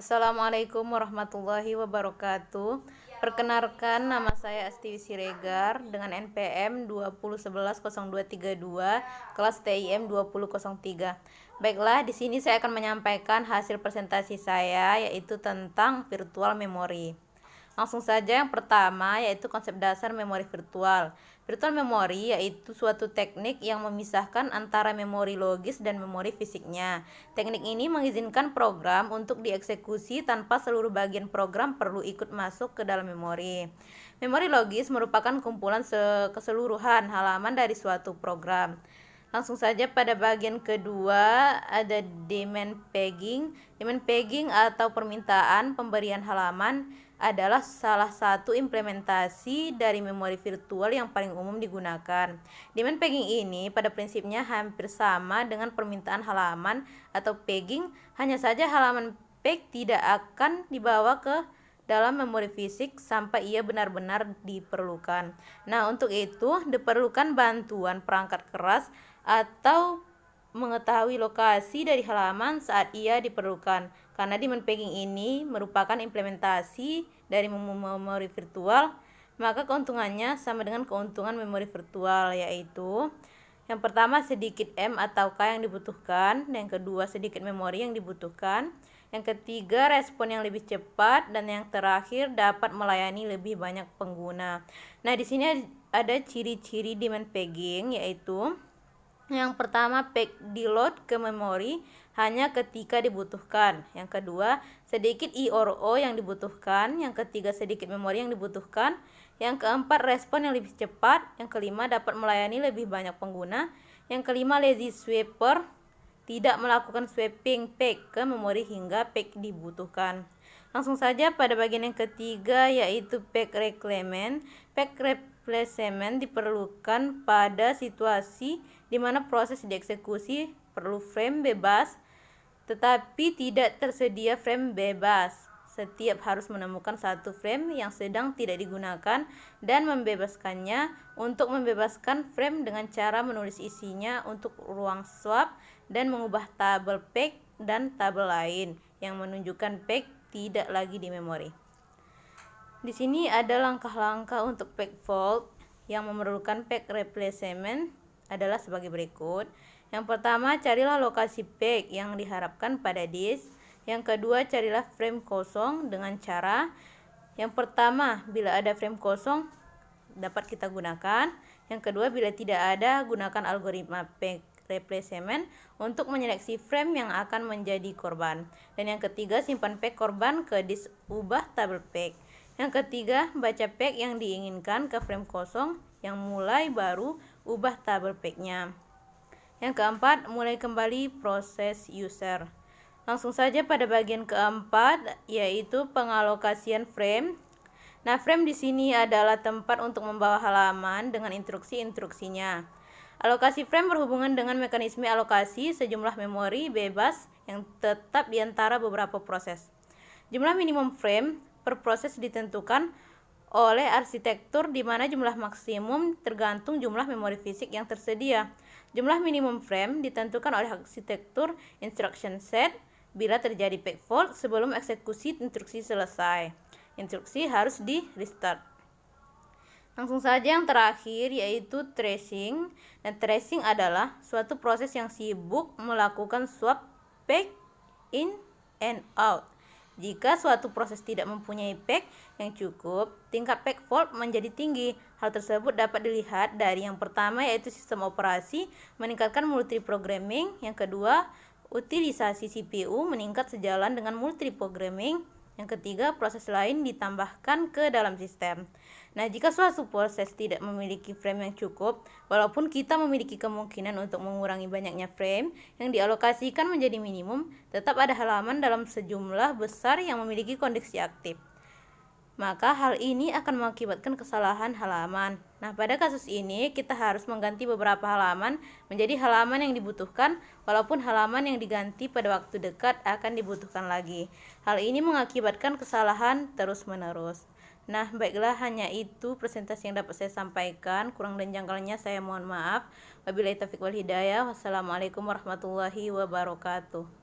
Assalamualaikum warahmatullahi wabarakatuh. Perkenalkan, nama saya Astiwi Siregar dengan NPM 20110232, kelas TIM 2003. Baiklah, di sini saya akan menyampaikan hasil presentasi saya, yaitu tentang virtual memory. Langsung saja, yang pertama yaitu konsep dasar memori virtual. Virtual memory yaitu suatu teknik yang memisahkan antara memori logis dan memori fisiknya. Teknik ini mengizinkan program untuk dieksekusi tanpa seluruh bagian program perlu ikut masuk ke dalam memori. Memori logis merupakan kumpulan keseluruhan halaman dari suatu program. Langsung saja pada bagian kedua ada demand pegging. Demand pegging atau permintaan pemberian halaman adalah salah satu implementasi dari memori virtual yang paling umum digunakan. Demand pegging ini pada prinsipnya hampir sama dengan permintaan halaman atau pegging, hanya saja halaman peg tidak akan dibawa ke dalam memori fisik sampai ia benar-benar diperlukan. Nah, untuk itu diperlukan bantuan perangkat keras atau mengetahui lokasi dari halaman saat ia diperlukan, karena demand pegging ini merupakan implementasi dari memori virtual, maka keuntungannya sama dengan keuntungan memori virtual, yaitu yang pertama sedikit M atau K yang dibutuhkan, yang kedua sedikit memori yang dibutuhkan, yang ketiga respon yang lebih cepat, dan yang terakhir dapat melayani lebih banyak pengguna. Nah, di sini ada ciri-ciri demand pegging, yaitu yang pertama, peg di-load ke memori hanya ketika dibutuhkan. Yang kedua, sedikit I or O yang dibutuhkan. Yang ketiga, sedikit memori yang dibutuhkan. Yang keempat, respon yang lebih cepat. Yang kelima, dapat melayani lebih banyak pengguna. Yang kelima, lazy swapper, tidak melakukan swapping peg ke memori hingga peg dibutuhkan. Langsung saja pada bagian yang ketiga, yaitu peg reclaimment. Peg replacement diperlukan pada situasi di mana proses dieksekusi perlu frame bebas, tetapi tidak tersedia frame bebas. Setiap harus menemukan satu frame yang sedang tidak digunakan dan membebaskannya. Untuk membebaskan frame dengan cara menulis isinya untuk ruang swap dan mengubah tabel peg dan tabel lain yang menunjukkan peg tidak lagi di memori. Di sini ada langkah-langkah untuk peg fault yang memerlukan peg replacement adalah sebagai berikut. Yang pertama, carilah lokasi peg yang diharapkan pada disk. Yang kedua, carilah frame kosong dengan cara yang pertama, bila ada frame kosong dapat kita gunakan. Yang kedua, bila tidak ada, gunakan algoritma peg replacement untuk menyeleksi frame yang akan menjadi korban. Dan yang ketiga, simpan peg korban ke disk ubah tabel peg. Yang ketiga, baca peg yang diinginkan ke frame kosong yang mulai baru ubah tabel peg-nya. Yang keempat, mulai kembali proses user. Langsung saja pada bagian keempat, yaitu pengalokasian frame. Nah, frame di sini adalah tempat untuk membawa halaman dengan instruksi-instruksinya. Alokasi frame berhubungan dengan mekanisme alokasi sejumlah memori bebas yang tetap di antara beberapa proses. Jumlah minimum frame per proses ditentukan oleh arsitektur di mana jumlah maksimum tergantung jumlah memori fisik yang tersedia. Jumlah minimum frame ditentukan oleh arsitektur instruction set bila terjadi peg fault sebelum eksekusi instruksi selesai. Instruksi harus di restart. Langsung saja yang terakhir, yaitu tracing. Dan tracing adalah suatu proses yang sibuk melakukan swap peg in and out. Jika suatu proses tidak mempunyai peg yang cukup, tingkat peg fault menjadi tinggi. Hal tersebut dapat dilihat dari yang pertama, yaitu sistem operasi meningkatkan multiprogramming. Yang kedua, utilisasi CPU meningkat sejalan dengan multiprogramming. Yang ketiga, proses lain ditambahkan ke dalam sistem. Nah, jika suatu proses tidak memiliki frame yang cukup, walaupun kita memiliki kemungkinan untuk mengurangi banyaknya frame yang dialokasikan menjadi minimum, tetap ada halaman dalam sejumlah besar yang memiliki kondisi aktif. Maka hal ini akan mengakibatkan kesalahan halaman. Nah, pada kasus ini kita harus mengganti beberapa halaman menjadi halaman yang dibutuhkan, walaupun halaman yang diganti pada waktu dekat akan dibutuhkan lagi. Hal ini mengakibatkan kesalahan terus-menerus. Nah, baiklah, hanya itu presentasi yang dapat saya sampaikan. Kurang dan janggalnya saya mohon maaf. Wabillahi taufiq wal hidayah. Wassalamualaikum warahmatullahi wabarakatuh.